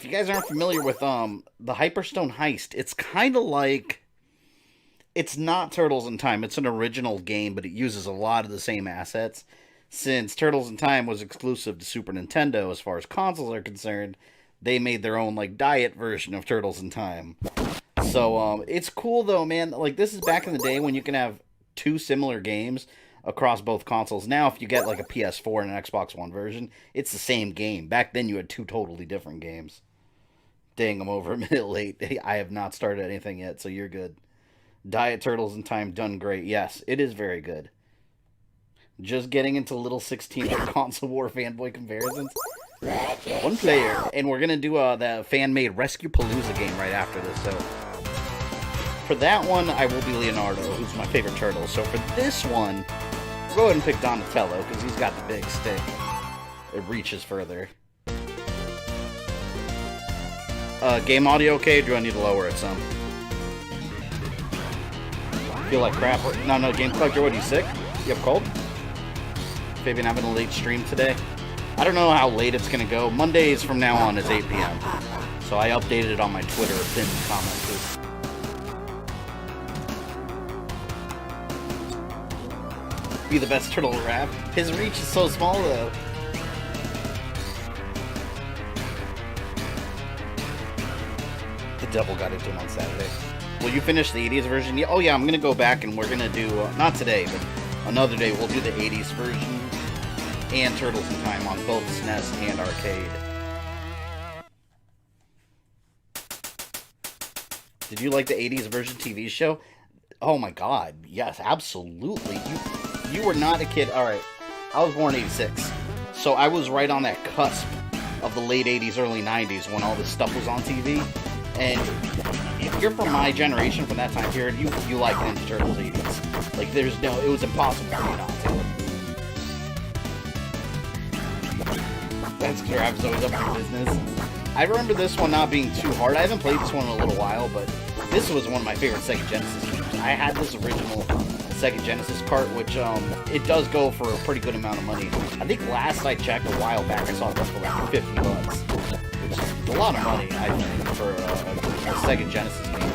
if you guys aren't familiar with the Hyperstone Heist, it's kind of like, it's not Turtles in Time. It's an original game, but it uses a lot of the same assets. Since Turtles in Time was exclusive to Super Nintendo as far as consoles are concerned, they made their own like diet version of Turtles in Time. So it's cool though, man. Like, this is back in the day when you can have two similar games across both consoles. Now, if you get like a PS4 and an Xbox One version, it's the same game. Back then, you had two totally different games. Dang, I'm over a minute late. I have not started anything yet, so you're good. Diet Turtles in Time done great. Yes, it is very good. Just getting into little 16-bit console war fanboy comparisons. One player. And we're going to do the fan-made Rescue Palooza game right after this. So for that one, I will be Leonardo, who's my favorite turtle. So for this one, we'll go ahead and pick Donatello, because he's got the big stick. It reaches further. Game audio okay, or do I need to lower it some? Feel like crap. No, GameCollector, what, are you sick? You have cold? Fabian having a late stream today. I don't know how late it's going to go. Mondays from now on is 8 p.m. So I updated it on my Twitter pinned comments. Be the best turtle rap. His reach is so small though. The devil got into him on Saturday. Will you finish the 80s version? Yeah, oh yeah, I'm going to go back and we're going to do, not today, but another day, we'll do the 80s version and Turtles in Time on both SNES and arcade. Did you like the 80s version TV show? Oh my god, yes, absolutely. You were not a kid. Alright, I was born in 86, so I was right on that cusp of the late 80s, early 90s when all this stuff was on TV. And if you're from my generation, from that time period, you like Ninja Turtles 80s. Like, there's no, it was impossible for me not to. That's clear, I was always up for business. I remember this one not being too hard. I haven't played this one in a little while, but this was one of my favorite Sega Genesis games. I had this original Sega Genesis cart, which it does go for a pretty good amount of money. I think last I checked a while back, I saw it go for like 50 bucks. Which is a lot of money, I think, for a Sega Genesis game.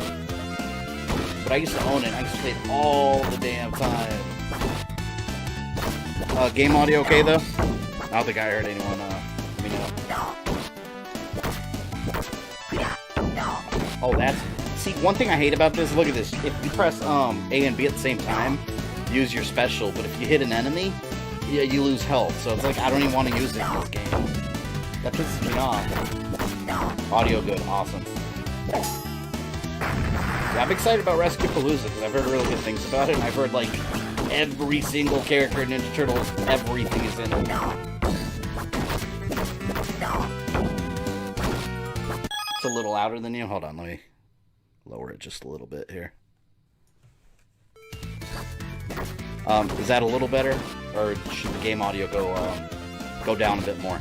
But I used to own it. I used to play it all the damn time. Game audio okay, though? I don't think I heard anyone let me know. Oh, that's... See, one thing I hate about this, look at this. If you press A and B at the same time, use your special. But if you hit an enemy, you lose health. So it's like, I don't even want to use it in this game. That pisses me off. Audio good, awesome. Yeah, I'm excited about Rescue Palooza because I've heard really good things about it, and I've heard like every single character in Ninja Turtles, everything is in it. It's a little louder than you. Hold on, let me lower it just a little bit here. Is that a little better, or should the game audio go down a bit more?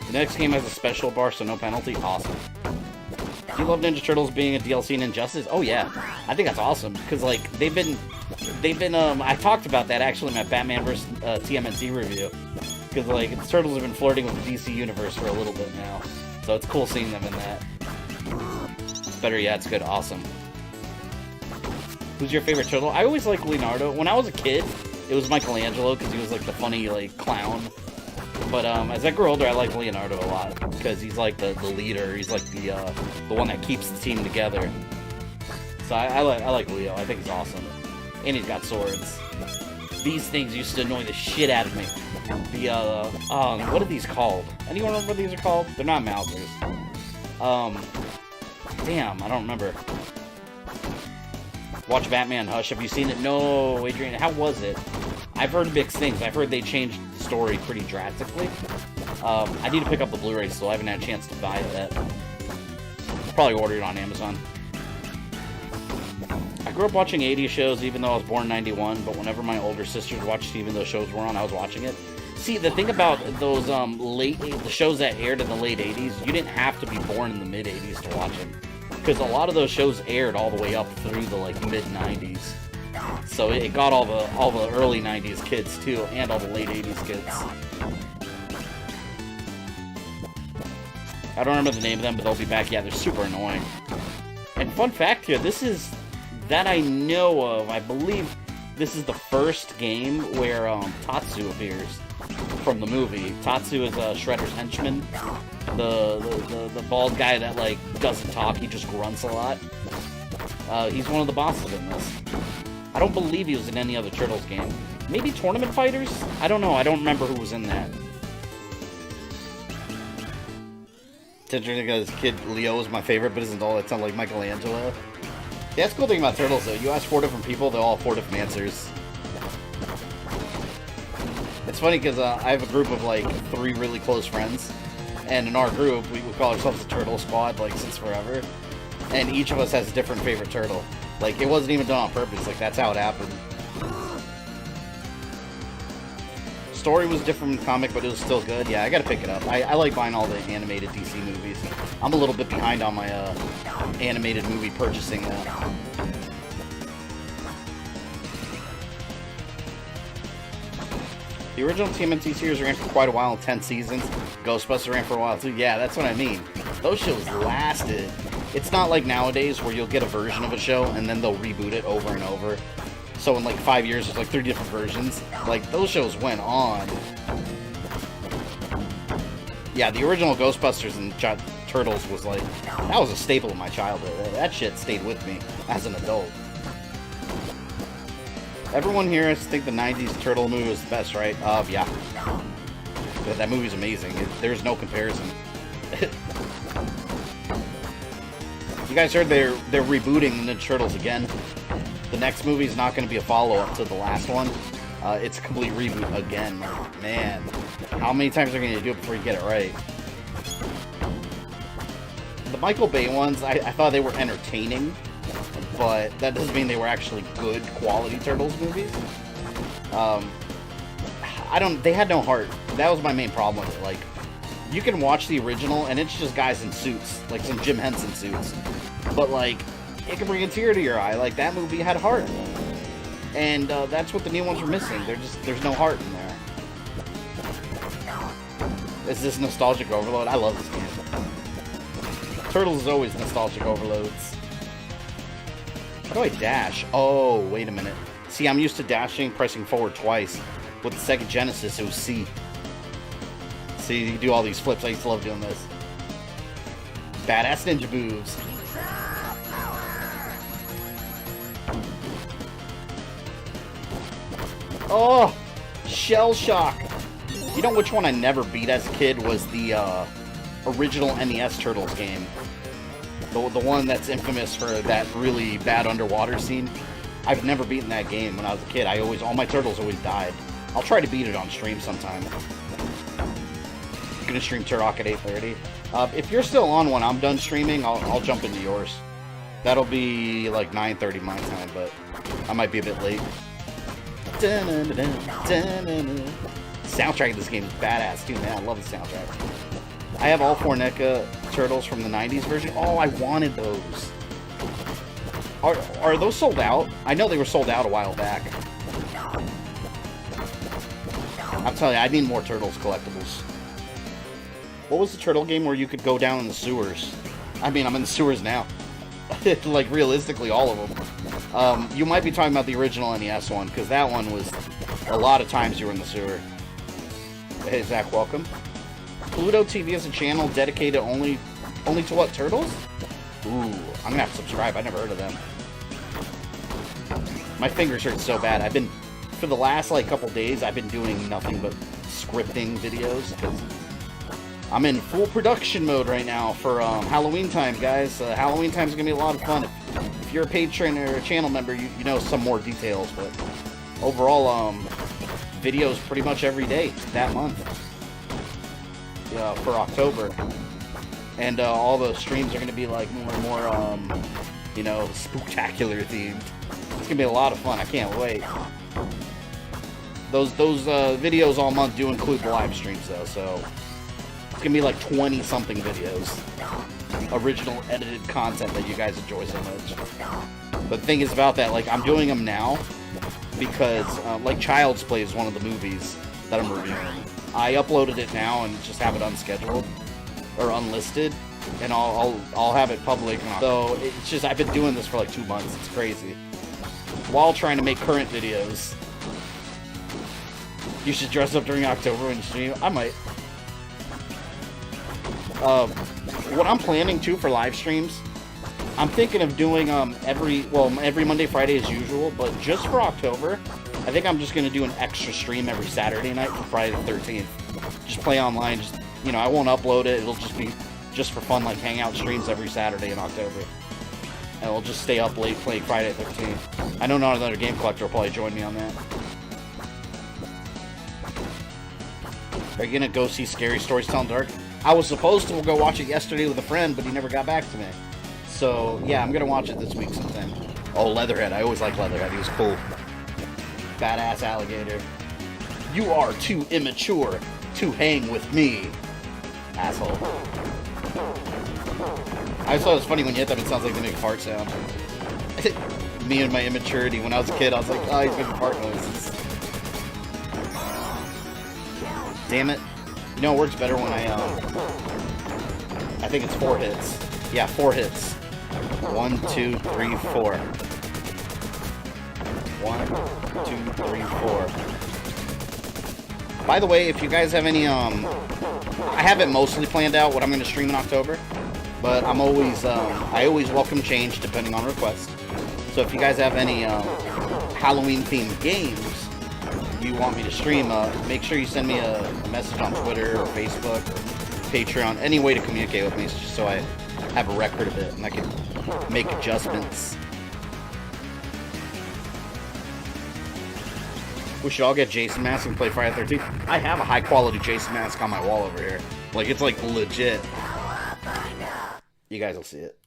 The next game has a special bar, so no penalty. Awesome. Do you love Ninja Turtles being a DLC in Injustice? Oh yeah, I think that's awesome because like they've been I talked about that actually in my Batman vs TMNT review because like the Turtles have been flirting with the DC universe for a little bit now, so it's cool seeing them in that. It's better, yeah, it's good, awesome. Who's your favorite turtle? I always liked Leonardo. When I was a kid, it was Michelangelo because he was like the funny like clown. But as I grew older, I like Leonardo a lot because he's like the leader. He's like the one that keeps the team together. So I like Leo. I think he's awesome, and he's got swords. These things used to annoy the shit out of me. The what are these called? Anyone remember what these are called? They're not Mousers. Damn, I don't remember. Watch Batman Hush. Have you seen it? No, Adrian. How was it? I've heard mixed things. I've heard they changed the story pretty drastically. I need to pick up the Blu-ray still. I haven't had a chance to buy it yet. Probably order it on Amazon. I grew up watching 80s shows even though I was born in 91, but whenever my older sisters watched even those shows were on, I was watching it. See, the thing about those the shows that aired in the late 80s, you didn't have to be born in the mid-80s to watch them. Because a lot of those shows aired all the way up through the like mid-90s. So it got all the early 90s kids too, and all the late 80s kids. I don't remember the name of them, but they'll be back. Yeah, they're super annoying. And fun fact here, this is, that I know of, I believe this is the first game where Tatsu appears from the movie. Tatsu is Shredder's henchman. The bald guy that, like, doesn't talk, he just grunts a lot. He's one of the bosses in this. I don't believe he was in any other Turtles game. Maybe Tournament Fighters? I don't know, I don't remember who was in that. It's interesting because kid Leo is my favorite, but isn't all that sound like Michelangelo? Yeah, that's the cool thing about Turtles, though. You ask 4 different people, they'll all have 4 different answers. It's funny because I have a group of, like, 3 really close friends. And in our group, we call ourselves the Turtle Squad, like, since forever. And each of us has a different favorite turtle. Like, it wasn't even done on purpose. Like, that's how it happened. Story was different from the comic, but it was still good. Yeah, I gotta pick it up. I like buying all the animated DC movies. I'm a little bit behind on my animated movie purchasing. The original TMNT series ran for quite a while, 10 seasons. Ghostbusters ran for a while too. Yeah, that's what I mean. Those shows lasted. It's not like nowadays where you'll get a version of a show and then they'll reboot it over and over. So in like 5 years, there's like 3 different versions. Like, those shows went on. Yeah, the original Ghostbusters and Turtles was like, that was a staple of my childhood. That shit stayed with me as an adult. Everyone here has to think the 90s Turtle movie was the best, right? Yeah. That movie's amazing. There's no comparison. You guys heard they're rebooting the Turtles again. The next movie is not going to be a follow-up to the last one. It's a complete reboot again. Like, man, how many times are you going to do it before you get it right? The Michael Bay ones, I thought they were entertaining, but that doesn't mean they were actually good quality Turtles movies. They had no heart. That was my main problem with it. Like, you can watch the original and it's just guys in suits, like some Jim Henson suits. But like, it can bring a tear to your eye. Like, that movie had heart. And that's what the new ones were missing. There's no heart in there. Is this nostalgic overload? I love this game. Turtles is always nostalgic overloads. How do I dash? Oh, wait a minute. See, I'm used to dashing, pressing forward twice. With the Sega Genesis, it was C. See, you do all these flips. I used to love doing this. Badass ninja moves. Oh! Shell Shock! You know which one I never beat as a kid was the original NES Turtles game. The one that's infamous for that really bad underwater scene. I've never beaten that game when I was a kid. All my turtles always died. I'll try to beat it on stream sometime. I'm gonna stream Turok at 8:30. If you're still on when I'm done streaming, I'll jump into yours. That'll be like 9:30 my time, but I might be a bit late. Soundtrack of this game is badass too, man. I love the soundtrack. I have all 4 NECA Turtles from the 90s version. Oh, I wanted those. Are those sold out? I know they were sold out a while back. I'm telling you, I need more Turtles collectibles. What was the Turtle game where you could go down in the sewers? I mean, I'm in the sewers now. Like, realistically, all of them. You might be talking about the original NES one, because that one was a lot of times you were in the sewer. Hey, Zach, welcome. Pluto TV is a channel dedicated only to what, Turtles? Ooh, I'm gonna have to subscribe. I never heard of them. My fingers hurt so bad. For the last, like, couple days, I've been doing nothing but scripting videos, because I'm in full production mode right now for Halloween time, guys. Halloween time is gonna be a lot of fun. If you're a patron or a channel member, you know some more details, but overall, videos pretty much every day that month. For October. And all the streams are going to be like more and more, you know, spooktacular themed. It's going to be a lot of fun. I can't wait. Those videos all month do include the live streams though, so gonna be like 20-something videos. Original edited content that you guys enjoy so much. But the thing is about that, like, I'm doing them now because, like, Child's Play is one of the movies that I'm reviewing. I uploaded it now and just have it unscheduled or unlisted, and I'll have it public. So it's just, I've been doing this for like 2 months. It's crazy. While trying to make current videos. You should dress up during October when you stream. I might. What I'm planning too for live streams, I'm thinking of doing every Monday, Friday as usual, but just for October, I think I'm just gonna do an extra stream every Saturday night for Friday the 13th. Just play online. Just, you know, I won't upload it. It'll just be just for fun, like hangout streams every Saturday in October. And we'll just stay up late playing Friday the 13th. I know NotAnother GameCollector will probably join me on that. Are you gonna go see Scary Stories Telling Dark? I was supposed to go watch it yesterday with a friend, but he never got back to me. So, yeah, I'm gonna watch it this week sometime. Oh, Leatherhead. I always liked Leatherhead. He was cool. Badass alligator. You are too immature to hang with me. Asshole. I just thought it was funny when you hit them, it sounds like they make a fart sound. Me and my immaturity. When I was a kid, I was like, oh, he's making fart noises. Damn it. You know, it works better when I think it's 4 hits. Yeah, 4 hits. 1, 2, 3, 4. 1, 2, 3, 4. By the way, if you guys have any, I have it mostly planned out what I'm going to stream in October, but I'm always, I always welcome change depending on request. So if you guys have any, Halloween-themed games you want me to stream, make sure you send me a message on Twitter or Facebook or Patreon, any way to communicate with me, just so I have a record of it and I can make adjustments. We should all get Jason masks and play Friday the 13th. I have a high quality Jason mask on my wall over here. Like, it's like legit. You guys will see it.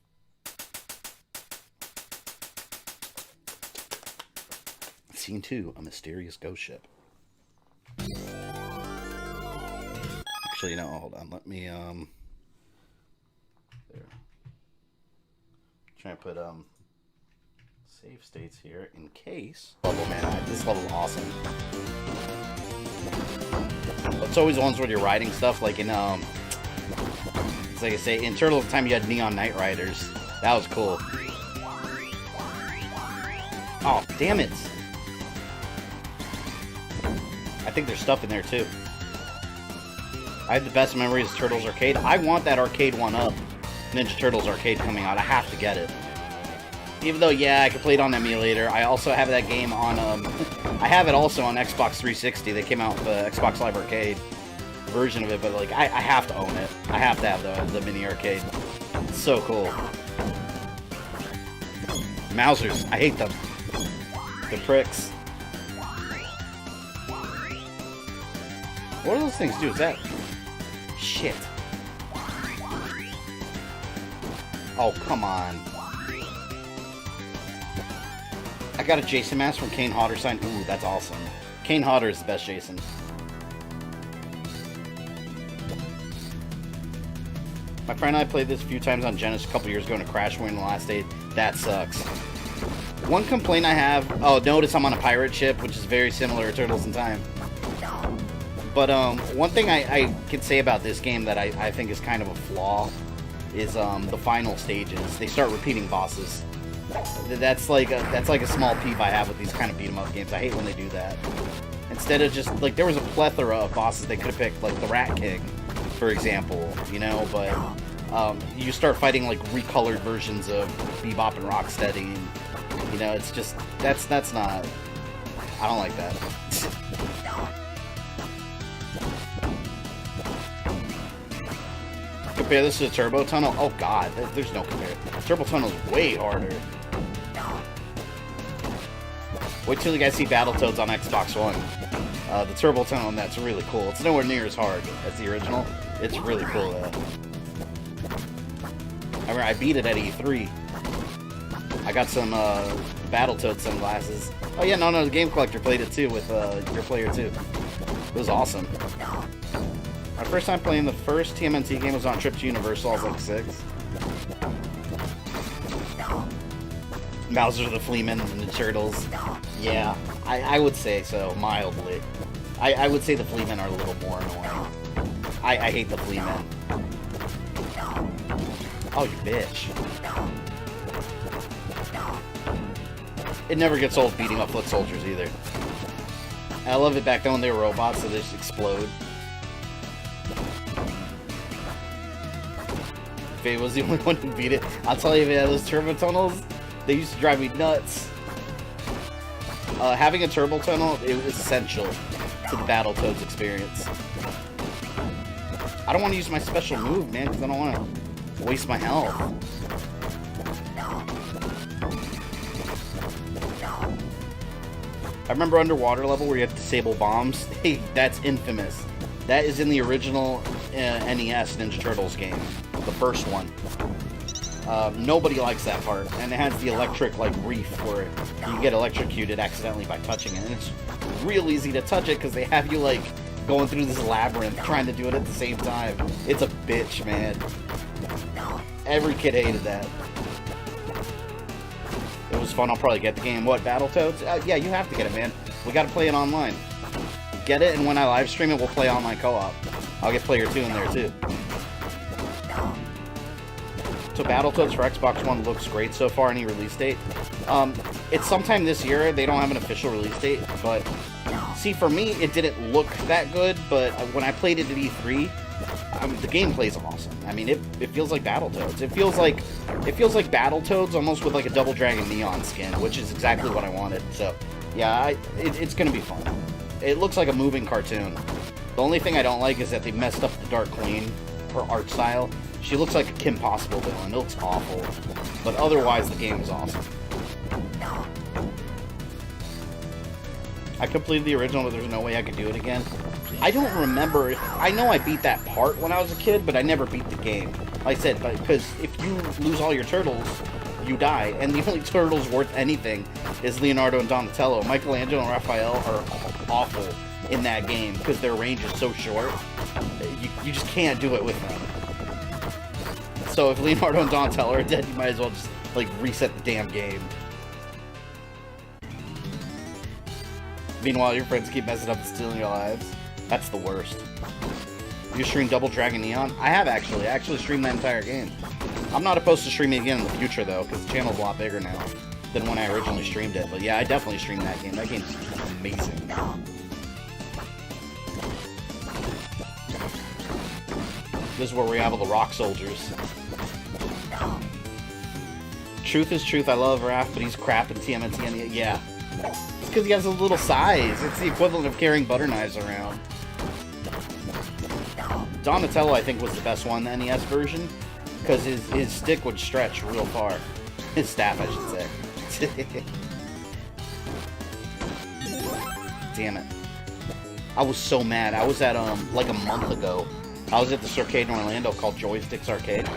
Scene 2, a mysterious ghost ship. Actually, no, hold on. Let me, there. Trying to put, save states here in case. Level, man, this level's awesome. It's always the ones where you're riding stuff, like in, it's like I say, in Turtles of Time you had Neon Knight Riders. That was cool. Oh, damn it! I think there's stuff in there too. I have the best memories of Turtles Arcade. I want that arcade one up. Ninja Turtles Arcade coming out. I have to get it. Even though, yeah, I can play it on emulator. I also have that game on, I have it also on Xbox 360. They came out with the Xbox Live Arcade version of it, but like, I have to own it. I have to have the mini arcade. It's so cool. Mousers. I hate them. The pricks. What do those things do? Is that... Shit. Oh, come on. I got a Jason mask from Kane Hodder signed. Ooh, that's awesome. Kane Hodder is the best Jason. My friend and I played this a few times on Genesis a couple years ago in a crash win the last day. That sucks. One complaint I have... Oh, notice I'm on a pirate ship, which is very similar to Turtles in Time. But one thing I can say about this game that I think is kind of a flaw is the final stages. They start repeating bosses. That's like a small peeve I have with these kind of beat 'em up games. I hate when they do that. Instead of just like, there was a plethora of bosses they could have picked, like the Rat King, for example, you know. But you start fighting like recolored versions of Bebop and Rocksteady, and you know, it's just that's not. I don't like that. Compare this to Turbo Tunnel? Oh god, there's no compare. Turbo Tunnel is way harder. Wait till you guys see Battletoads on Xbox One. The Turbo Tunnel on that's really cool. It's nowhere near as hard as the original. It's really cool though. I mean, I beat it at E3. I got some Battletoads sunglasses. Oh yeah, no, the GameCollector played it too with your player too. It was awesome. My first time playing the first TMNT game was on a trip to Universal. I was like 6. Mauser the Fleaman and the Turtles. Yeah, I would say so, mildly. I would say the Fleamen are a little more annoying. I hate the Fleamen. Oh, you bitch. It never gets old beating up foot soldiers either. I love it back then when they were robots, so they just explode. Faye was the only one who beat it. I'll tell you, man, those turbo tunnels, they used to drive me nuts. Having a turbo tunnel, it was essential to the Battletoads experience. I don't want to use my special move, man, because I don't want to waste my health. I remember underwater level where you have to disable bombs. Hey, that's infamous. That is in the original NES Ninja Turtles game, the first one. Nobody likes that part, and it has the electric like reef where you get electrocuted accidentally by touching it, and it's real easy to touch it because they have you like going through this labyrinth trying to do it at the same time. It's a bitch, man. Every kid hated that. It was fun. I'll probably get the game. What, Battletoads? Yeah, you have to get it, man. We gotta play it online. Get it, and when I live stream it, we'll play online co-op. I'll get player 2 in there, too. So Battletoads for Xbox One looks great so far. Any release date? It's sometime this year. They don't have an official release date, but... See, for me, it didn't look that good, but when I played it at E3, the gameplay is awesome. I mean, it feels like Battletoads. It feels like Battletoads almost with like a Double Dragon Neon skin, which is exactly what I wanted. So, yeah, it's gonna be fun. It looks like a moving cartoon. The only thing I don't like is that they messed up the Dark Queen, her art style. She looks like a Kim Possible villain. It looks awful, but otherwise the game is awesome. I completed the original, but there's no way I could do it again. I don't remember. I know I beat that part when I was a kid, but I never beat the game. Like I said, because if you lose all your turtles, you die. And the only turtles worth anything is Leonardo and Donatello. Michelangelo and Raphael are awful in that game because their range is so short. You just can't do it with them. So if Leonardo and Donatello are dead, you might as well just, like, reset the damn game. Meanwhile, your friends keep messing up and stealing your lives. That's the worst. You stream Double Dragon Neon? I have actually. I actually streamed that entire game. I'm not opposed to streaming again in the future, though, because the channel's a lot bigger now than when I originally streamed it. But yeah, I definitely streamed that game. That game's amazing. This is where we have all the rock soldiers. Truth is truth. I love Raph, but he's crap in TMNT. Yeah. It's because he has a little size. It's the equivalent of carrying butter knives around. Donatello, I think, was the best one, the NES version, because his stick would stretch real far. His staff, I should say. Damn it. I was so mad. I was at, like a month ago, I was at this arcade in Orlando called Joysticks Arcade.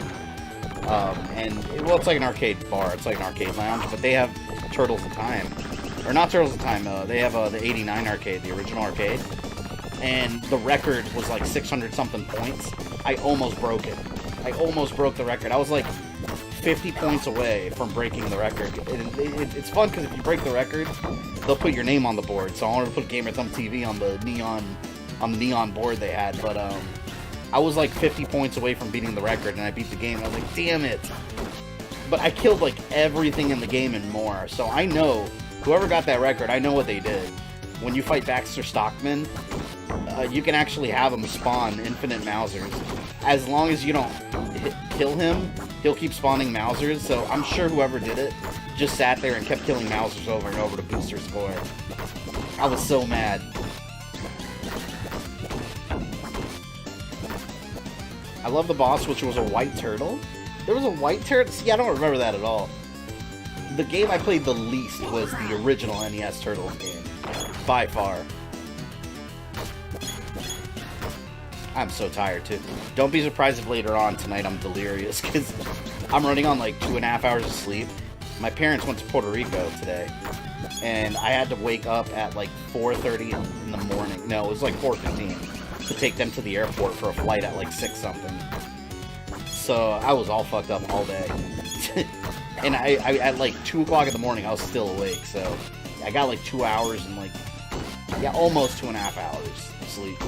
Well, it's like an arcade bar. It's like an arcade lounge, but they have Turtles in Time. Or not Turtles in Time, they have the 89 arcade, the original arcade. And the record was like 600-something points. I almost broke it. I almost broke the record. I was like 50 points away from breaking the record. It's fun because if you break the record, they'll put your name on the board. So I wanted to put Gamer Thumb TV on the neon board they had, but I was like 50 points away from beating the record, and I beat the game. And I was like, damn it! But I killed like everything in the game and more. So I know whoever got that record. I know what they did. When you fight Baxter Stockman, you can actually have him spawn infinite Mausers. As long as you don't kill him, he'll keep spawning Mausers. So I'm sure whoever did it just sat there and kept killing Mausers over and over to boost their score. I was so mad. I love the boss, which was a white turtle. There was a white turtle? See, I don't remember that at all. The game I played the least was the original NES Turtles game. By far. I'm so tired, too. Don't be surprised if later on tonight I'm delirious, because I'm running on like 2.5 hours of sleep. My parents went to Puerto Rico today, and I had to wake up at like 4:30 in the morning. No, it was like 4:15. to take them to the airport for a flight at like 6 something. So I was all fucked up all day. And I at like 2 o'clock in the morning, I was still awake. So I got like 2 hours and like, yeah, almost 2.5 hours of sleep.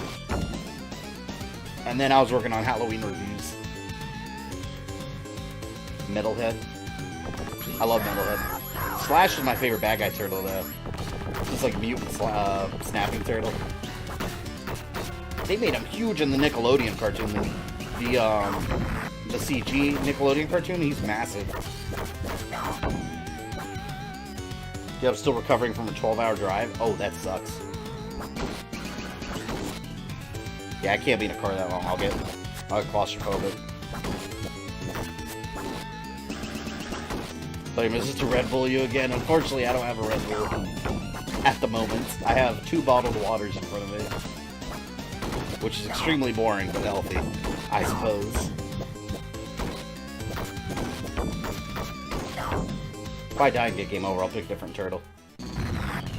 And then I was working on Halloween reviews. Metalhead. I love Metalhead. Slash is my favorite bad guy turtle, though. It's like mutant snapping turtle. They made him huge in the Nickelodeon cartoon. The CG Nickelodeon cartoon, he's massive. Yeah, I'm still recovering from a 12-hour drive. Oh, that sucks. Yeah, I can't be in a car that long. I'll get claustrophobic. But is this to Red Bull you again? Unfortunately, I don't have a Red Bull at the moment. I have 2 bottled waters in front of me, which is extremely boring but healthy, I suppose. If I die and get game over, I'll pick a different turtle.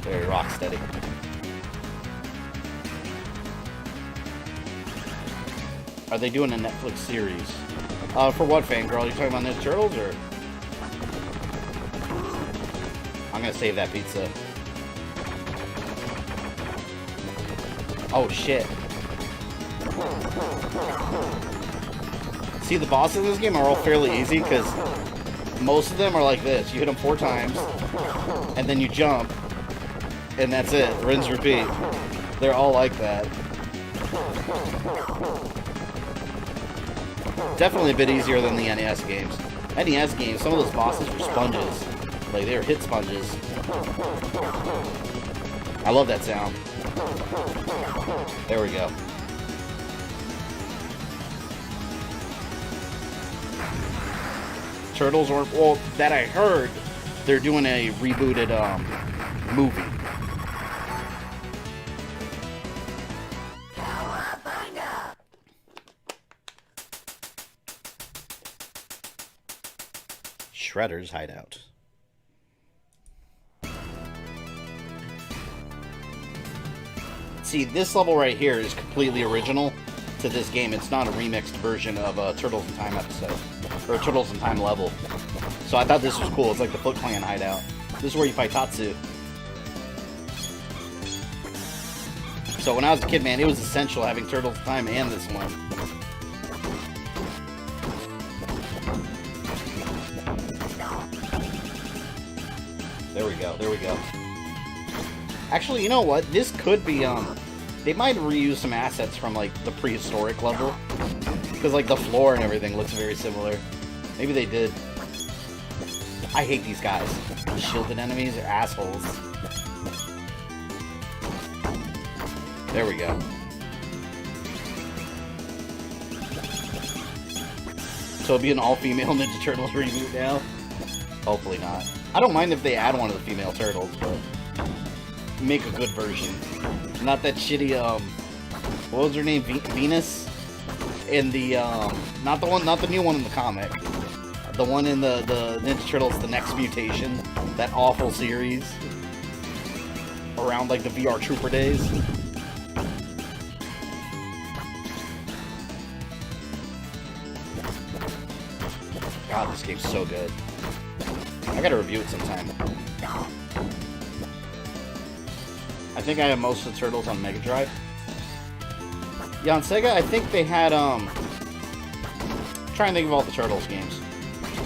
Very rock steady. Are they doing a Netflix series? For what, Fangirl? Are you talking about Ninja Turtles, or...? I'm gonna save that pizza. Oh, shit. See, the bosses in this game are all fairly easy, because most of them are like this. You hit them 4 times, and then you jump, and that's it. Rinse, repeat. They're all like that. Definitely a bit easier than the NES games. NES games, some of those bosses were sponges. Like, they were hit sponges. I love that sound. There we go. Turtles, or, well, that I heard, they're doing a rebooted, movie. Shredder's Hideout. See, this level right here is completely original to this game. It's not a remixed version of a Turtles in Time episode, or a Turtles in Time level. So I thought this was cool. It's like the Foot Clan hideout. This is where you fight Tatsu. So when I was a kid, man, it was essential having Turtles in Time and this one. There we go, there we go. Actually, you know what? This could be, they might reuse some assets from, like, the prehistoric level. Because, like, the floor and everything looks very similar. Maybe they did. I hate these guys. The shielded enemies are assholes. There we go. So it'll be an all-female Ninja Turtles reboot now? Hopefully not. I don't mind if they add one of the female turtles, but make a good version. Not that shitty, what was her name? Venus? In the, not the new one in the comic. The one in the Ninja Turtles, The Next Mutation. That awful series. Around, like, the VR Trooper days. God, this game's so good. I gotta review it sometime. I think I have most of the Turtles on Mega Drive. Yeah, on Sega, I think they had, try and think of all the Turtles games.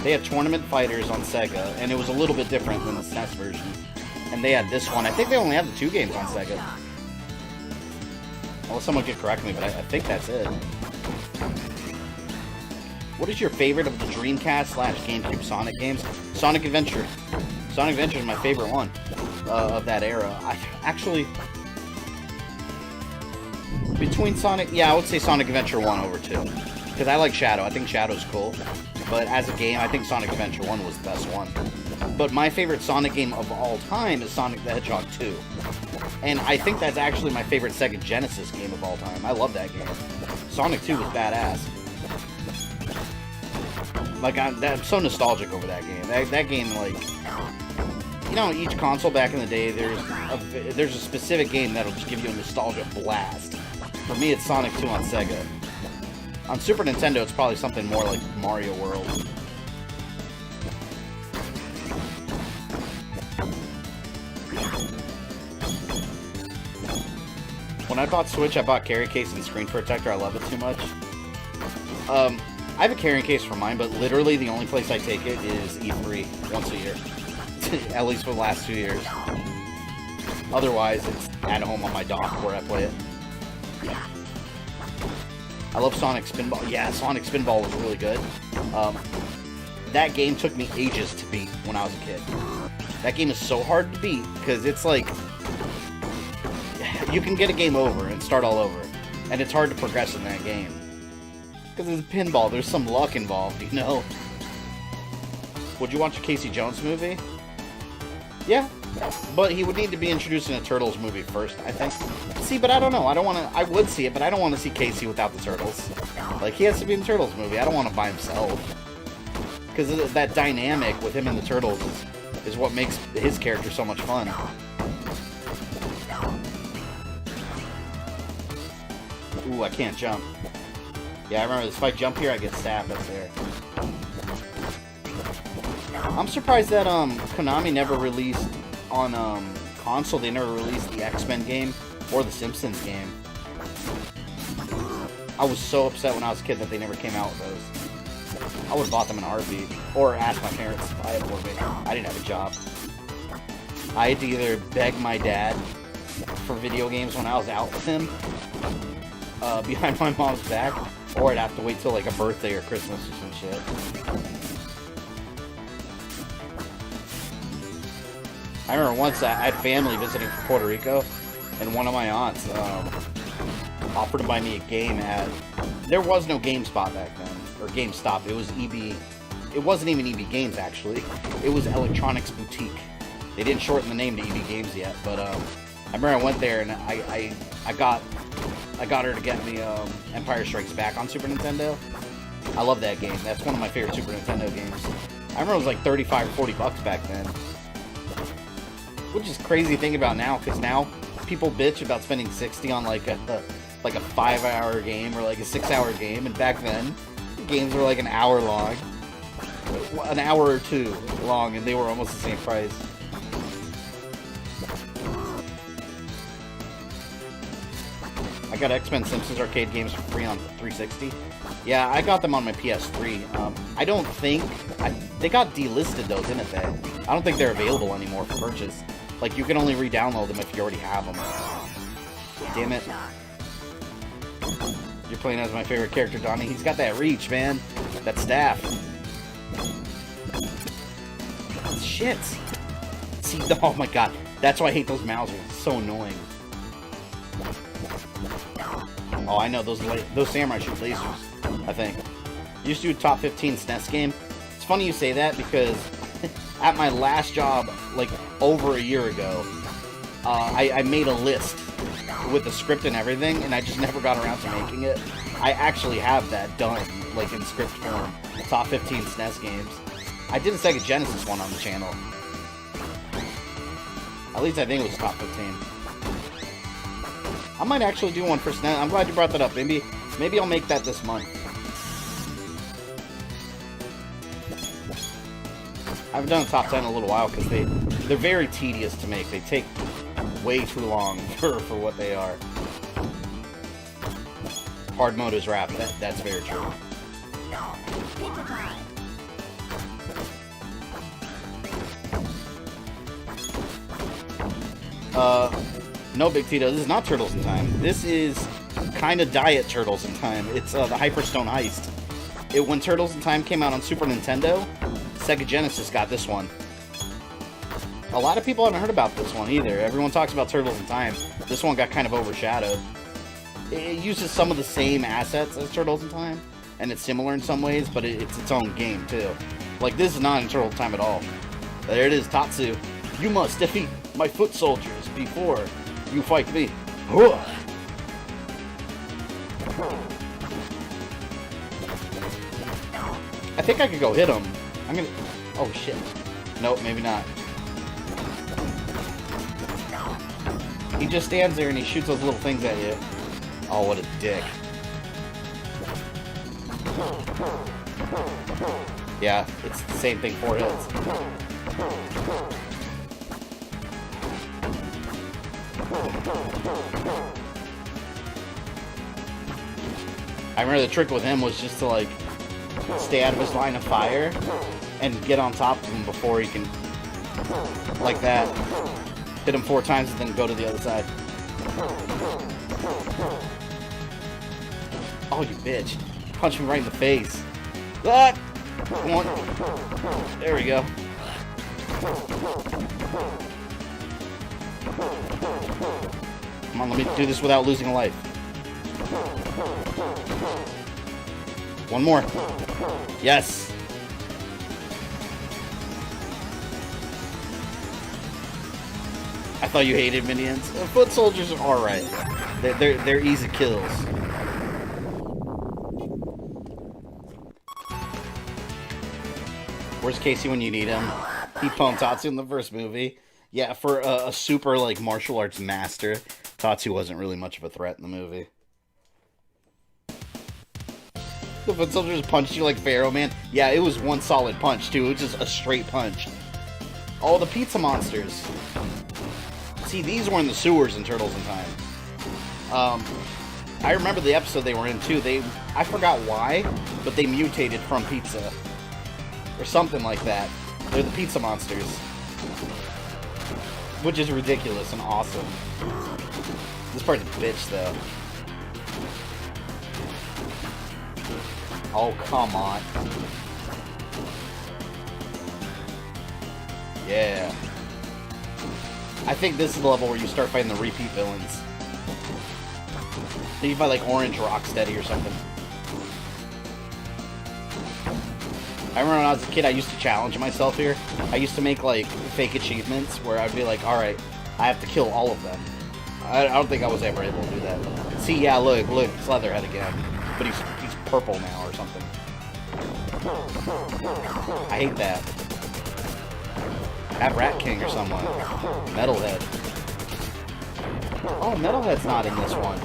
They had Tournament Fighters on Sega, and it was a little bit different than the SNES version. And they had this one. I think they only had the 2 games on Sega. Unless someone could correct me, but I think that's it. What is your favorite of the Dreamcast / GameCube Sonic games? Sonic Adventure. Sonic Adventure is my favorite one of that era. I actually, between Sonic, yeah, I would say Sonic Adventure 1 over 2. Because I like Shadow. I think Shadow's cool. But as a game, I think Sonic Adventure 1 was the best one. But my favorite Sonic game of all time is Sonic the Hedgehog 2. And I think that's actually my favorite Sega Genesis game of all time. I love that game. Sonic 2 was badass. Like, I'm so nostalgic over that game. That game, like, you know, each console back in the day, there's a specific game that'll just give you a nostalgia blast. For me, it's Sonic 2 on Sega. On Super Nintendo, it's probably something more like Mario World. When I bought Switch, I bought carry case and screen protector. I love it too much. I have a carrying case for mine, but literally the only place I take it is E3 once a year. At least for the last 2 years. Otherwise, it's at home on my dock where I play it. I love Sonic Spinball. Yeah, Sonic Spinball was really good. That game took me ages to beat when I was a kid. That game is so hard to beat because it's like you can get a game over and start all over, and it's hard to progress in that game because it's pinball. There's some luck involved, you know. Would you watch a Casey Jones movie? Yeah, but he would need to be introduced in a Turtles movie first, I think. See, but I don't know. I would see it, but I don't want to see Casey without the Turtles. Like, he has to be in the Turtles movie. I don't want him by himself. Because that dynamic with him and the Turtles is what makes his character so much fun. Ooh, I can't jump. Yeah, I remember this. If I jump here, I get stabbed up there. I'm surprised that Konami never released on console. They never released the X-Men game or the Simpsons game. I was so upset when I was a kid that they never came out with those. I would have bought them in a heartbeat or asked my parents to buy it for me. I didn't have a job. I had to either beg my dad for video games when I was out with him behind my mom's back, or I'd have to wait till like a birthday or Christmas or some shit. I remember once I had family visiting from Puerto Rico, and one of my aunts offered to buy me a game at... There was no GameSpot back then, or GameStop. It was EB... It wasn't even EB Games, actually. It was Electronics Boutique. They didn't shorten the name to EB Games yet, but I remember I went there and I got her to get me Empire Strikes Back on Super Nintendo. I love that game. That's one of my favorite Super Nintendo games. I remember it was like 35 or 40 bucks back then. Which is crazy to think about now, because now people bitch about spending 60 on like a 5-hour game or like a 6-hour game, and back then games were like an hour long, an hour or two long, and they were almost the same price. I got X-Men Simpsons arcade games for free on 360. Yeah, I got them on my PS3. I don't think... they got delisted though, didn't they? I don't think they're available anymore for purchase. Like, you can only re-download them if you already have them. Damn it. You're playing as my favorite character, Donnie. He's got that reach, man. That staff. Shit. See, oh my god. That's why I hate those Mousers. It's so annoying. Oh, I know. Those samurai shoot lasers, I think. Used to do a top 15 SNES game. It's funny you say that because at my last job, like over a year ago, I made a list with the script and everything, and I just never got around to making it. I actually have that done, like in script form. Top 15 SNES games. I did a Sega Genesis one on the channel. At least I think it was top 15. I might actually do one for SNES. I'm glad you brought that up. Maybe I'll make that this month. I haven't done a top 10 in a little while because they're very tedious to make. They take way too long for what they are. Hard mode is rap. That's very true. No, Big Tito, this is not Turtles in Time. This is kind of Diet Turtles in Time. It's the Hyperstone Heist. When Turtles in Time came out on Super Nintendo, Sega Genesis got this one. A lot of people haven't heard about this one either. Everyone talks about Turtles in Time. This one got kind of overshadowed. It uses some of the same assets as Turtles in Time, and it's similar in some ways, but it's its own game too. Like, this is not in Turtles in Time at all. There it is, Tatsu. You must defeat my foot soldiers before you fight me. I think I could go hit him. I'm gonna... Oh, shit. Nope, maybe not. He just stands there and he shoots those little things at you. Oh, what a dick. Yeah, it's the same thing, 4 hits. I remember the trick with him was just to, like, stay out of his line of fire and get on top of him before he can, like that, hit him 4 times and then go to the other side. Oh, you bitch. Punch me right in the face. Ah! Come on. There we go. Come on, let me do this without losing a life. One more. Yes. I thought you hated minions. Foot soldiers are alright. They're easy kills. Where's Casey when you need him? He pwned Tatsu in the first movie. Yeah, for a super, like, martial arts master, Tatsu wasn't really much of a threat in the movie. The foot soldiers punched you like Pharaoh, man. Yeah, it was one solid punch, too. It was just a straight punch. Oh, the pizza monsters. See, these were in the sewers in Turtles in Time. I remember the episode they were in, too. I forgot why, but they mutated from pizza. Or something like that. They're the pizza monsters. Which is ridiculous and awesome. This part's a bitch, though. Oh, come on. Yeah. I think this is the level where you start fighting the repeat villains. You fight like Orange Rocksteady or something. I remember when I was a kid, I used to challenge myself here. I used to make, like, fake achievements where I'd be like, alright, I have to kill all of them. I don't think I was ever able to do that. See, yeah, look, it's Leatherhead again. But he's purple now or something. I hate that. Have Rat King or someone. Metalhead. Oh, Metalhead's not in this one.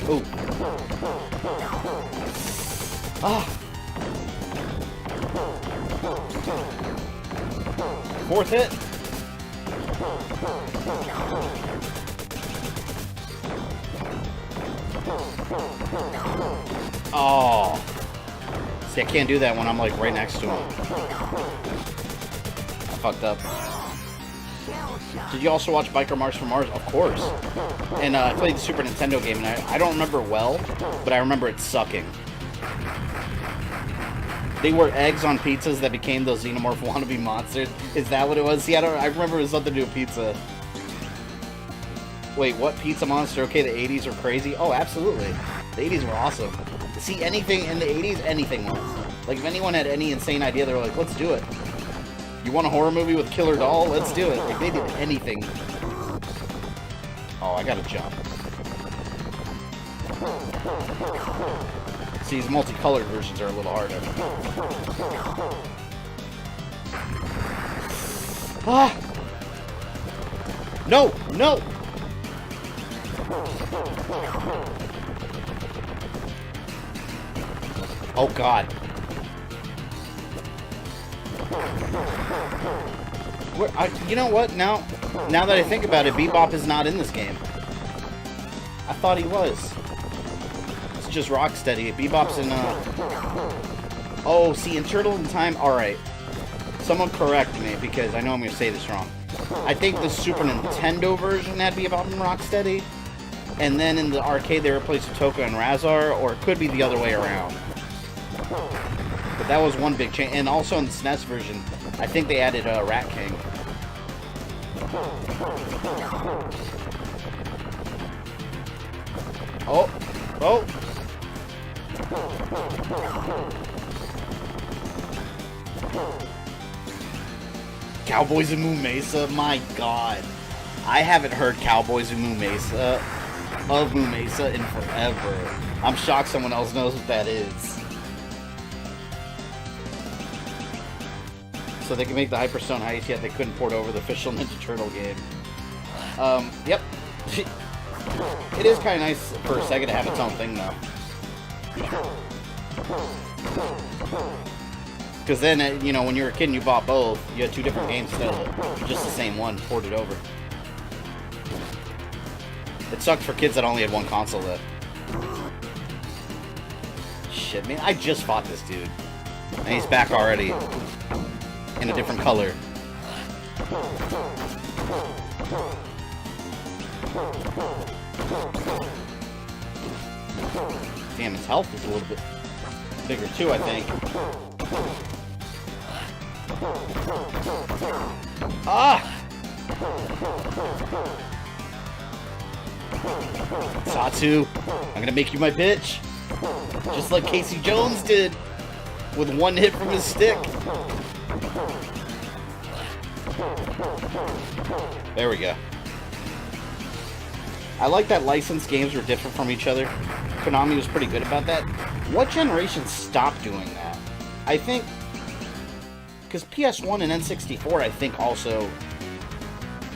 Ooh. Ah. 4th hit. Oh. See, I can't do that when I'm, like, right next to him. I fucked up. Did you also watch Biker Mars from Mars? Of course. And I played the Super Nintendo game, and I don't remember well, but I remember it sucking. They were eggs on pizzas that became those xenomorph wannabe monsters. Is that what it was? See, I remember it was something to do with pizza. Wait, what pizza monster? Okay, the 80s were crazy. Oh, absolutely. The 80s were awesome. See, anything in the 80s, anything was. Like, if anyone had any insane idea, they were like, let's do it. You want a horror movie with Killer Doll? Let's do it. Like, they did anything. Oh, I gotta jump. See, these multicolored versions are a little harder. Ah! No! No! Oh, God. You know what? Now that I think about it, Bebop is not in this game. I thought he was. It's just Rocksteady. Bebop's in, Oh, see, in Turtle in Time... Alright. Someone correct me, because I know I'm going to say this wrong. I think the Super Nintendo version had Bebop and Rocksteady. And then in the arcade, they replaced Toka and Razar, or it could be the other way around. But that was one big change. And also in the SNES version, I think they added Rat King. Oh! Oh! Cowboys and Moo Mesa? My God. I haven't heard Cowboys and Moo Mesa of Moo Mesa in forever. I'm shocked someone else knows what that is. So they can make the Hyperstone Heist, yet they couldn't port over the official Ninja Turtle game. Yep. It is kind of nice for Sega to have its own thing, though. Because then, you know, when you were a kid and you bought both, you had two different games instead of just the same one ported over. It sucked for kids that only had one console, though. Shit, man, I just fought this dude. And he's back already. In a different color. Damn, his health is a little bit bigger too, I think. Ah! Satu, I'm gonna make you my bitch. Just like Casey Jones did. With one hit from his stick. There we go. I like that licensed games were different from each other. Konami was pretty good about that. What generation stopped doing that? I think... Because PS1 and N64, I think also...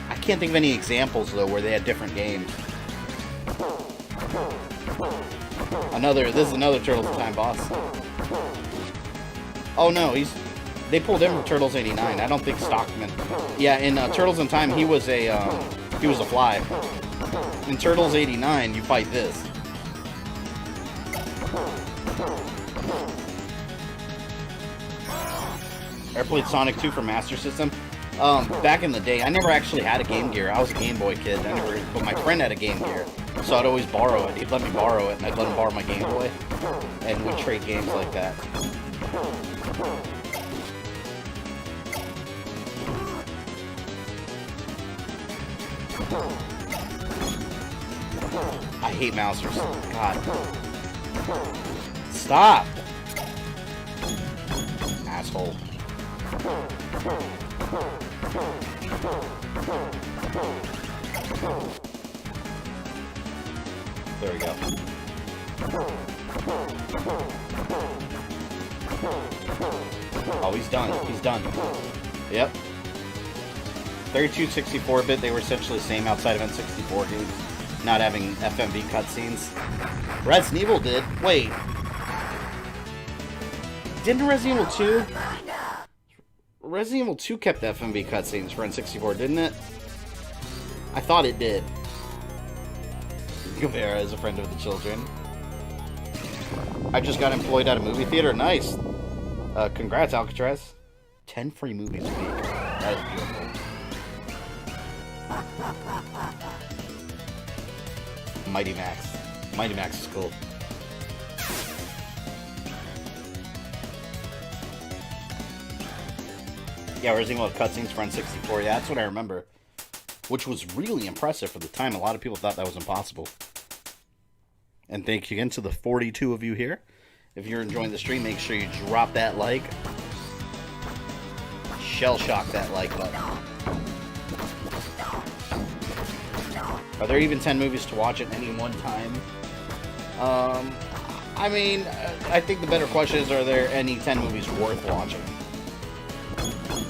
I can't think of any examples, though, where they had different games. This is another Turtles in Time boss. Oh no, they pulled him from Turtles 89. I don't think Stockman. Yeah, in Turtles in Time, he was a fly. In Turtles 89, you fight this. Ever played Sonic 2 for Master System? Back in the day, I never actually had a Game Gear. I was a Game Boy kid. But my friend had a Game Gear, so I'd always borrow it. He'd let me borrow it, and I'd let him borrow my Game Boy, and we'd trade games like that. I hate Mousers. God. Stop! Asshole. There we go. Oh, he's done. He's done. Yep. 32, 64-bit, they were essentially the same outside of N64 games, not having FMV cutscenes. Resident Evil did. Wait. Didn't Resident Evil 2? Resident Evil 2 kept FMV cutscenes for N64, didn't it? I thought it did. Guevara is a friend of the children. I just got employed at a movie theater. Nice. Congrats, Alcatraz. 10 free movies a week. That is beautiful. Mighty Max. Mighty Max is cool. Yeah, Resident Evil cutscenes for N64. Yeah, that's what I remember. Which was really impressive for the time. A lot of people thought that was impossible. And thank you again to the 42 of you here. If you're enjoying the stream, make sure you drop that like. Shell shock that like button. Are there even 10 movies to watch at any one time? I mean, I think the better question is, are there any 10 movies worth watching?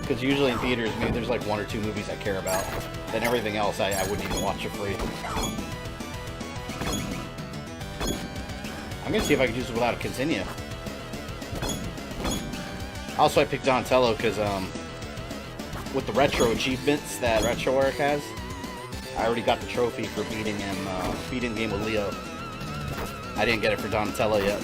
Because usually in theaters, maybe there's like 1 or 2 movies I care about. Then everything else, I wouldn't even watch for free. I'm going to see if I can use it without a continue. Also, I picked Donatello because, with the retro achievements that RetroArch has, I already got the trophy for beating him, beating the game with Leo. I didn't get it for Donatello yet.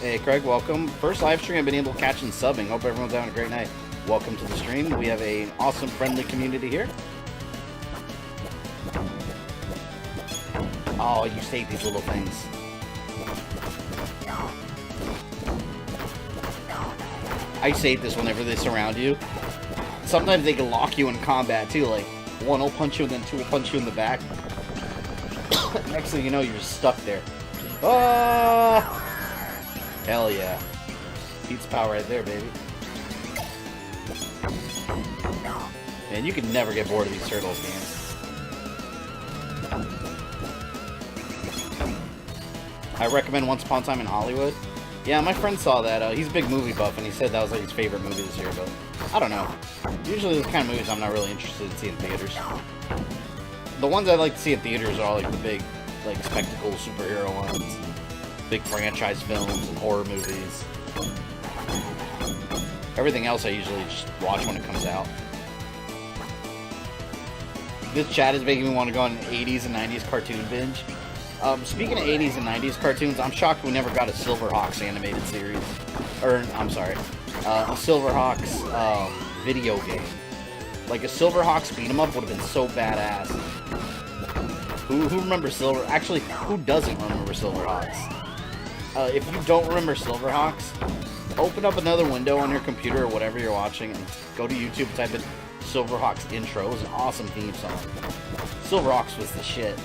Hey, Craig, welcome. First live stream I've been able to catch and subbing. Hope everyone's having a great night. Welcome to the stream. We have an awesome, friendly community here. Oh, you hate these little things. I used to hate this whenever they surround you. Sometimes they can lock you in combat too, like one will punch you and then two will punch you in the back. Next thing you know, you're just stuck there. Ah! Hell yeah. Pete's power right there, baby. Man, you can never get bored of these Turtles games. I recommend Once Upon a Time in Hollywood. Yeah, my friend saw that. He's a big movie buff, and he said that was like his favorite movie this year, but I don't know. Usually those kind of movies I'm not really interested in seeing in theaters. The ones I like to see in theaters are all like the big, like, spectacle superhero ones. Big franchise films and horror movies. Everything else I usually just watch when it comes out. This chat is making me want to go on an 80s and 90s cartoon binge. Speaking of 80s and 90s cartoons, I'm shocked we never got a Silverhawks animated series. Or, I'm sorry, a Silverhawks video game. Like, a Silverhawks beat-em-up would have been so badass. Who remembers Actually, who doesn't remember Silverhawks? If you don't remember Silverhawks, open up another window on your computer or whatever you're watching and go to YouTube and type in Silverhawks intro. It was an awesome theme song. Silverhawks was the shit.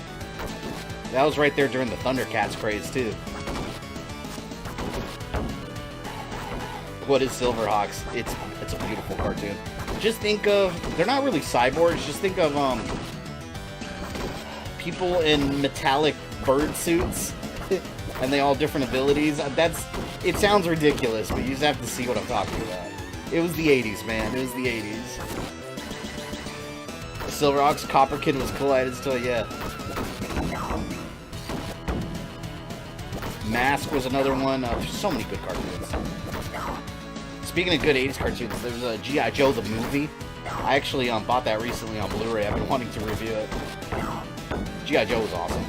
That was right there during the Thundercats craze, too. What is Silverhawks? It's a beautiful cartoon. Just think of... They're not really cyborgs. Just think of, people in metallic bird suits. And they all different abilities. It sounds ridiculous, but you just have to see what I'm talking about. It was the 80s, man. It was the 80s. The Silverhawks Copper Kid was cool. I just tell you, yeah. Mask was another one. There's so many good cartoons. Speaking of good 80s cartoons, there's a G.I. Joe the movie. I actually bought that recently on Blu-ray. I've been wanting to review it. G.I. Joe was awesome.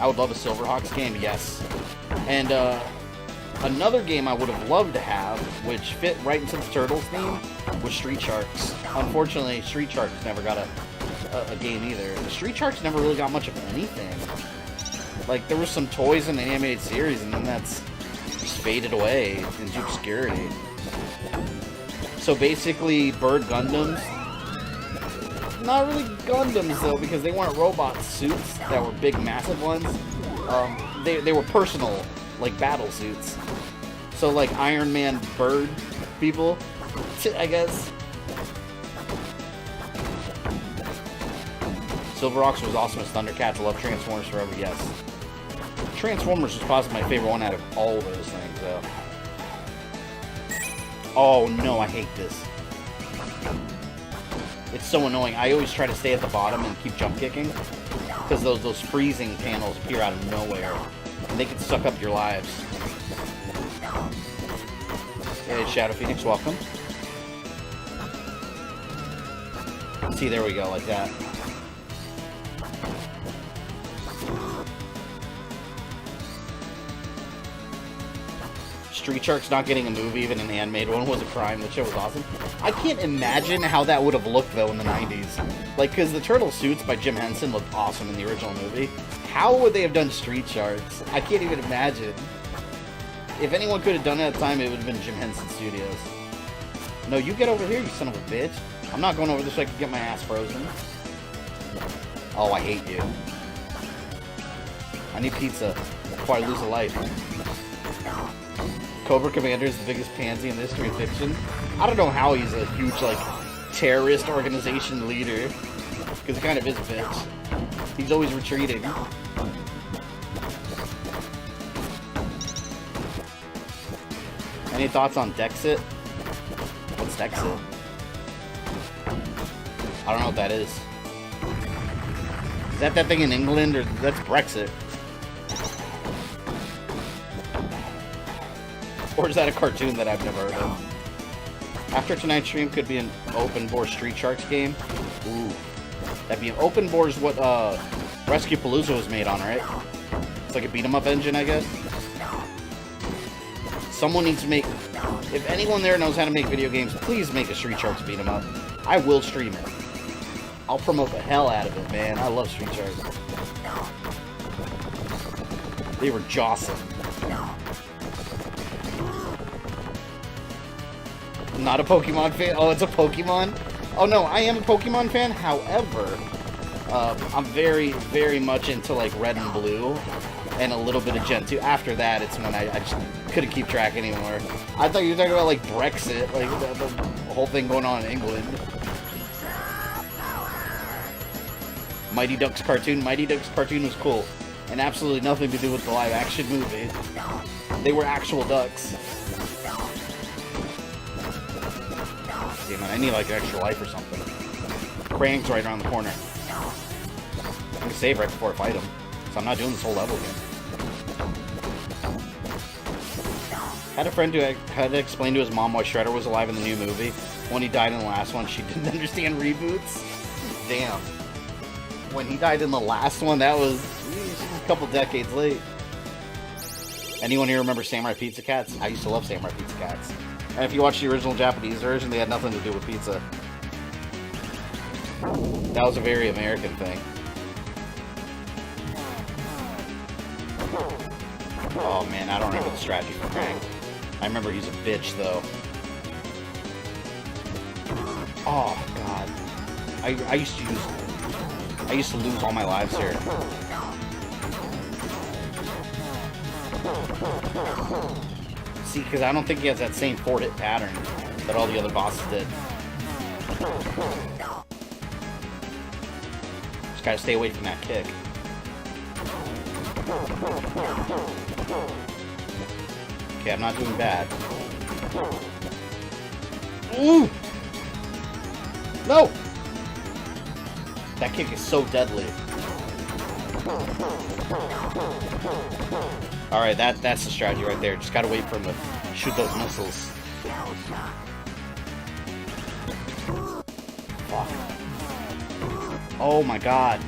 I would love a Silverhawks game, yes. And another game I would have loved to have, which fit right into the Turtles theme, was Street Sharks. Unfortunately, Street Sharks never got a game either. The Street Sharks never really got much of anything. Like, there was some toys in the animated series, and then that's just faded away into obscurity. So basically, Bird Gundams. Not really Gundams, though, because they weren't robot suits that were big, massive ones. They were personal, like, battle suits. So, like, Iron Man bird people, I guess. Silverhawks was awesome as Thundercats. I love Transformers forever, yes. Transformers was possibly my favorite one out of all those things, though. Oh, no, I hate this. It's so annoying. I always try to stay at the bottom and keep jump kicking. Because those freezing panels appear out of nowhere. And they can suck up your lives. Hey, Shadow Phoenix, welcome. See, there we go, like that. Street Sharks not getting a movie, even an animated one, was a crime. That shit was awesome. I can't imagine how that would have looked, though, in the 90s. Like, because the turtle suits by Jim Henson looked awesome in the original movie. How would they have done Street Sharks? I can't even imagine. If anyone could have done it at the time, it would have been Jim Henson Studios. No, you get over here, you son of a bitch. I'm not going over this so I can get my ass frozen. Oh, I hate you. I need pizza before I lose a life. Cobra Commander is the biggest pansy in the history of fiction. I don't know how he's a huge, like, terrorist organization leader. Because he kind of is a bitch. He's always retreating. Any thoughts on Dexit? What's Dexit? I don't know what that is. Is that thing in England, or that's Brexit? Or is that a cartoon that I've never heard of? After tonight's stream could be an open board Street Sharks game. Ooh. That'd be an open board is what Rescue Palooza was made on, right? It's like a beat 'em up engine, I guess. Someone needs to make... If anyone there knows how to make video games, please make a Street Sharks beat 'em up. I will stream it. I'll promote the hell out of it, man. I love Street Sharks. They were jawsome. Not a Pokemon fan? Oh, it's a Pokemon? Oh no, I am a Pokemon fan. However, I'm very, very much into like Red and Blue and a little bit of Gen 2. After that, it's when I just couldn't keep track anymore. I thought you were talking about like Brexit, like the whole thing going on in England. Mighty Ducks cartoon. Mighty Ducks cartoon was cool. and absolutely nothing to do with the live-action movie. They were actual ducks. Damn it, I need like an extra life or something. Krang's right around the corner. I'm gonna save right before I fight him, so I'm not doing this whole level again. Had a friend who had to explain to his mom why Shredder was alive in the new movie. When he died in the last one, she didn't understand reboots. Damn. When he died in the last one, that was a couple decades late. Anyone here remember Samurai Pizza Cats? I used to love Samurai Pizza Cats. And if you watch the original Japanese version, they had nothing to do with pizza. That was a very American thing. Oh man, I don't remember the strategy for Krang. I remember he's a bitch though. Oh god. I used to lose all my lives here. See, because I don't think he has that same forward-hit pattern that all the other bosses did. Just gotta stay away from that kick. Okay, I'm not doing bad. Ooh! No! That kick is so deadly. Alright, that's the strategy right there. Just gotta wait for him to shoot those missiles. Fuck. Oh my god.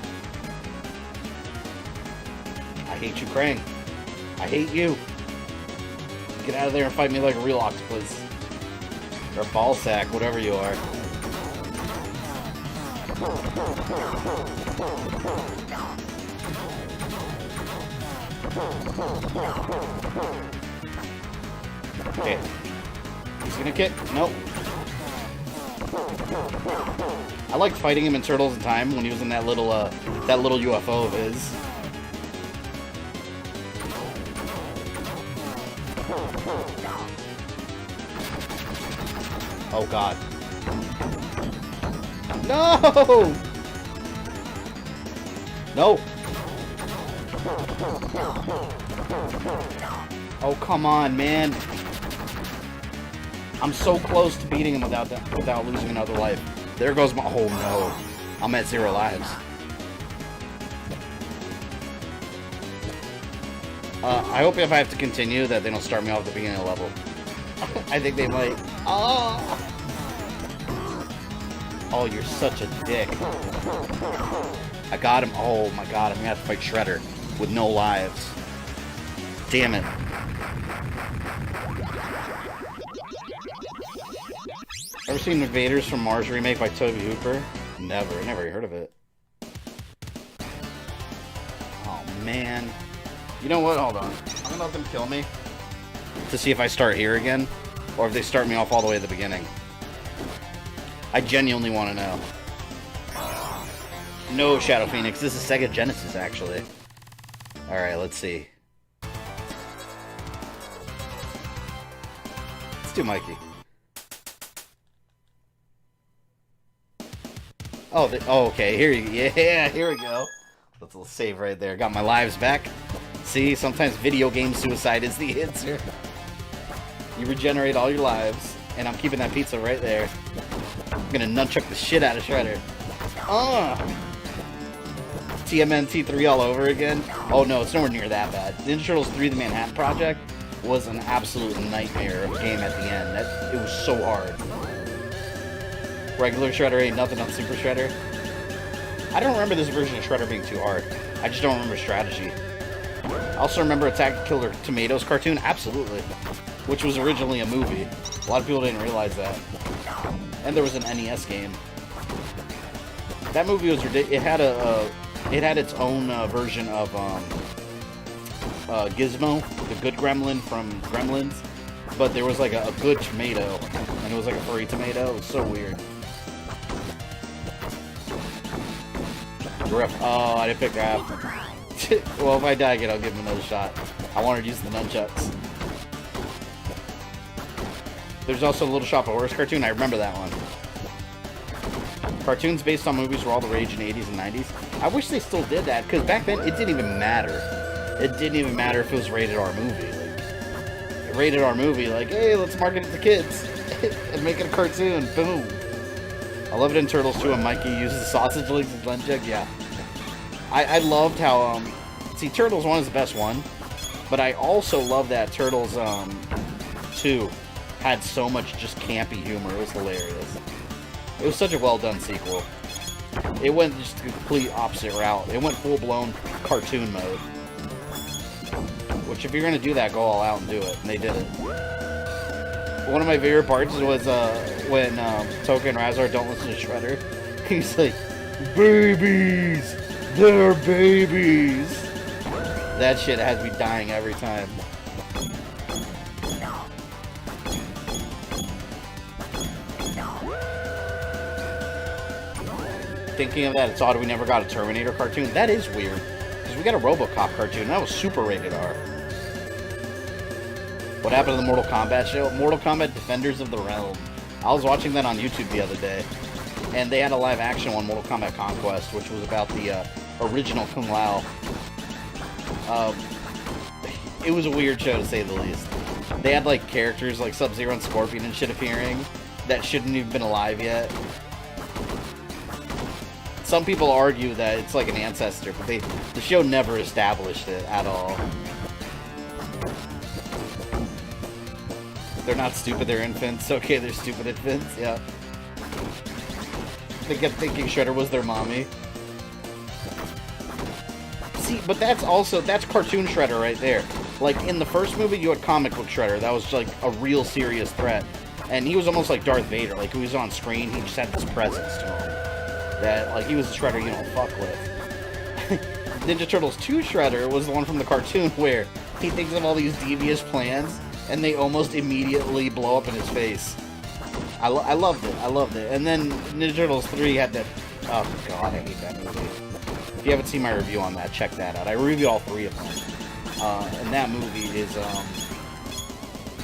I hate you, Krang. I hate you. Get out of there and fight me like a real octopus. Or a ball sack, whatever you are. Okay. He's gonna kick. Nope. I liked fighting him in Turtles in Time when he was in that little UFO of his. Oh god. No! No! Oh, come on, man. I'm so close to beating him without losing another life. There goes my... Oh, no. I'm at 0 lives. I hope if I have to continue that they don't start me off at the beginning of the level. I think they might. Oh! Oh, you're such a dick. I got him. Oh my god, I'm gonna have to fight Shredder with no lives. Damn it. Ever seen Invaders from Mars remake by Toby Hooper? Never. Never heard of it. Oh man. You know what? Hold on. I'm gonna let them kill me to see if I start here again, or if they start me off all the way at the beginning. I genuinely want to know. No, Shadow Phoenix. This is Sega Genesis, actually. Alright, let's see. Let's do Mikey. Oh, okay. Here we go. Let's save right there. Got my lives back. See, sometimes video game suicide is the answer. You regenerate all your lives, and I'm keeping that pizza right there. I'm gonna nunchuck the shit out of Shredder. TMNT 3 all over again? Oh no, it's nowhere near that bad. Ninja Turtles 3 The Manhattan Project was an absolute nightmare of a game at the end. It was so hard. Regular Shredder ain't nothing on Super Shredder. I don't remember this version of Shredder being too hard. I just don't remember strategy. I also remember Attack Killer Tomatoes cartoon, absolutely. Which was originally a movie. A lot of people didn't realize that. And there was an NES game. That movie was ridiculous. It had its own version of Gizmo, the good gremlin from Gremlins. But there was like a good tomato, and it was like a furry tomato. It was so weird. Oh, I didn't pick Raph. Well, if I die again, I'll give him another shot. I wanted to use the nunchucks. There's also a Little Shop of Horrors cartoon. I remember that one. Cartoons based on movies were all the rage in the 80s and 90s. I wish they still did that, because back then, it didn't even matter. It didn't even matter if it was a rated R movie. Like, rated R movie, like, hey, let's market it to kids. And make it a cartoon. Boom. I love it in Turtles 2 when Mikey uses sausage links as lunch jug. Yeah. I loved how, see, Turtles 1 is the best one. But I also love that Turtles 2 had so much just campy humor. It was hilarious. It was such a well-done sequel. It went just the complete opposite route. It went full-blown cartoon mode. Which, if you're going to do that, go all out and do it. And they did it. One of my favorite parts was when Toka and Razor don't listen to Shredder. He's like, babies! They're babies! That shit has me dying every time. Thinking of that, it's odd we never got a Terminator cartoon. That is weird. Because we got a RoboCop cartoon, and that was super rated R. What happened to the Mortal Kombat show? Mortal Kombat Defenders of the Realm. I was watching that on YouTube the other day. And they had a live action one, Mortal Kombat Conquest, which was about the original Kung Lao. It was a weird show, to say the least. They had, like, characters like Sub-Zero and Scorpion and shit appearing that shouldn't even been alive yet. Some people argue that it's like an ancestor, but the show never established it at all. They're not stupid, they're infants. Okay, they're stupid infants, yeah. They kept thinking Shredder was their mommy. See, but that's cartoon Shredder right there. Like, in the first movie, you had comic book Shredder. That was, like, a real serious threat. And he was almost like Darth Vader. Like, he was on screen, he just had this presence to him. That, like, he was the Shredder you don't fuck with. Ninja Turtles 2 Shredder was the one from the cartoon where he thinks of all these devious plans, and they almost immediately blow up in his face. I loved it. I loved it. And then Ninja Turtles 3 had that... Oh, God, I hate that movie. If you haven't seen my review on that, check that out. I reviewed all 3 of them. And that movie is...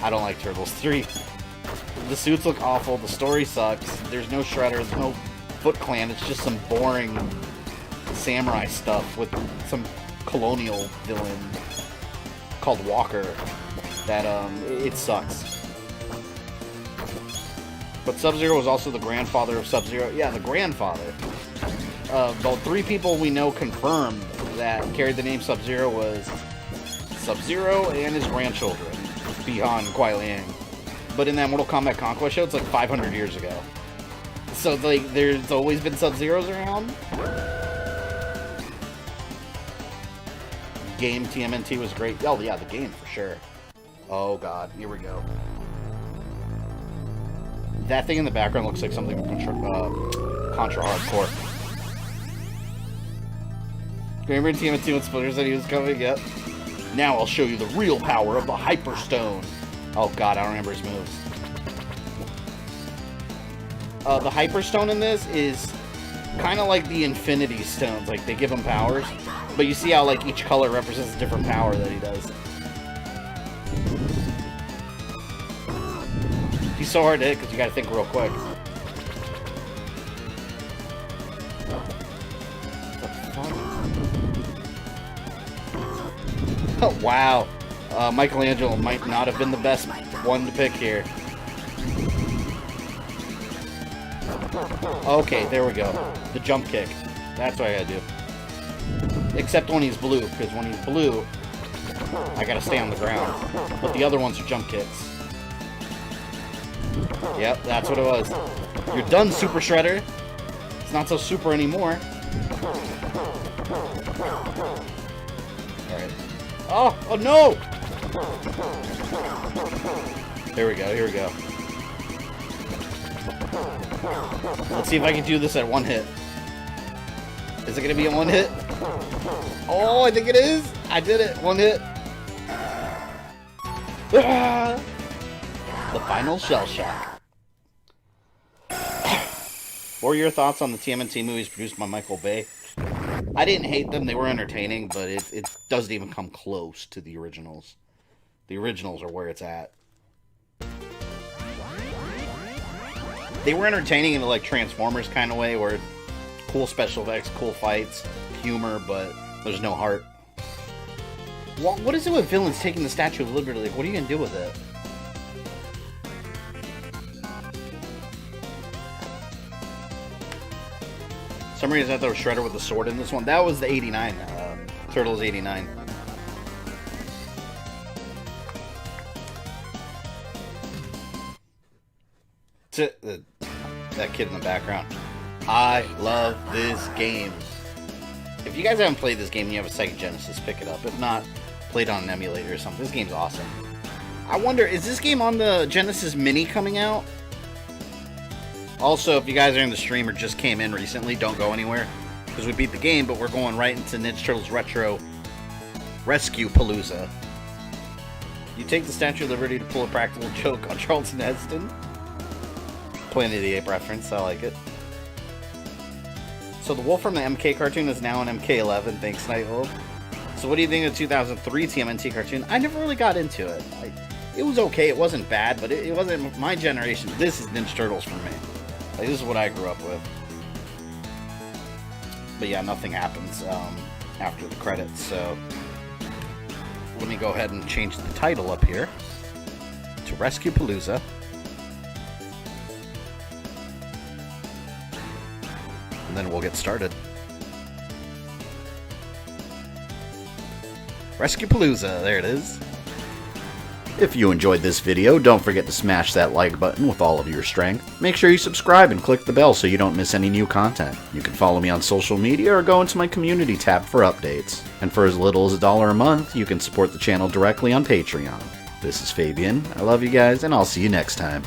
I don't like Turtles 3. The suits look awful. The story sucks. There's no Shredder. There's no Foot Clan. It's just some boring samurai stuff with some colonial villain called Walker. That, it sucks. But Sub-Zero was also the grandfather of Sub-Zero. Yeah, the grandfather. The 3 people we know confirmed that carried the name Sub-Zero was Sub-Zero and his grandchildren, Bi-Han and Kuai Liang. But in that Mortal Kombat Conquest show, it's like 500 years ago. So, like, there's always been Sub-Zeros around? Game TMNT was great. Oh, yeah, the game, for sure. Oh, God. Here we go. That thing in the background looks like something from Contra Hardcore. Remember TMNT when Splinter said he was coming? Yep. Now I'll show you the real power of the Hyperstone. Oh, God, I don't remember his moves. The Hyperstone in this is kind of like the Infinity Stones. Like, they give him powers. But you see how, like, each color represents a different power that he does. He's so hard to hit because you gotta think real quick. Oh, wow. Michelangelo might not have been the best one to pick here. Okay, there we go. The jump kick. That's what I gotta do. Except when he's blue, because when he's blue, I gotta stay on the ground. But the other ones are jump kicks. Yep, that's what it was. You're done, Super Shredder. It's not so super anymore. Alright. Oh no! Here we go, here we go. Let's see if I can do this at one hit. Is it gonna be a one hit? Oh, I think it is! I did it! One hit! Ah! The final shell shock. What were your thoughts on the TMNT movies produced by Michael Bay? I didn't hate them. They were entertaining, but it doesn't even come close to the originals. The originals are where it's at. They were entertaining in a, like, Transformers kind of way, where cool special effects, cool fights. humor, but there's no heart. What is it with villains taking the Statue of Liberty? Like, what are you gonna do with it? For some reason I thought there was Shredder with a sword in this one. That was the 89. Turtles 89. That kid in the background. I love this game. If you guys haven't played this game and you have a Sega Genesis, pick it up. If not, play it on an emulator or something. This game's awesome. I wonder, is this game on the Genesis Mini coming out? Also, if you guys are in the stream or just came in recently, don't go anywhere. Because we beat the game, but we're going right into Ninja Turtles Retro Rescue Palooza. You take the Statue of Liberty to pull a practical joke on Charlton Heston. Planet of the Ape reference, I like it. So the wolf from the MK cartoon is now an MK11, thanks Nightwolf. So what do you think of the 2003 TMNT cartoon? I never really got into it. It was okay, it wasn't bad, but it wasn't my generation. This is Ninja Turtles for me. Like, this is what I grew up with. But yeah, nothing happens after the credits, so let me go ahead and change the title up here to Rescue Palooza. And then we'll get started. Rescue Palooza, there it is. If you enjoyed this video, don't forget to smash that like button with all of your strength. Make sure you subscribe and click the bell so you don't miss any new content. You can follow me on social media or go into my community tab for updates. And for as little as $1 a month, you can support the channel directly on Patreon. This is Fabian, I love you guys, and I'll see you next time.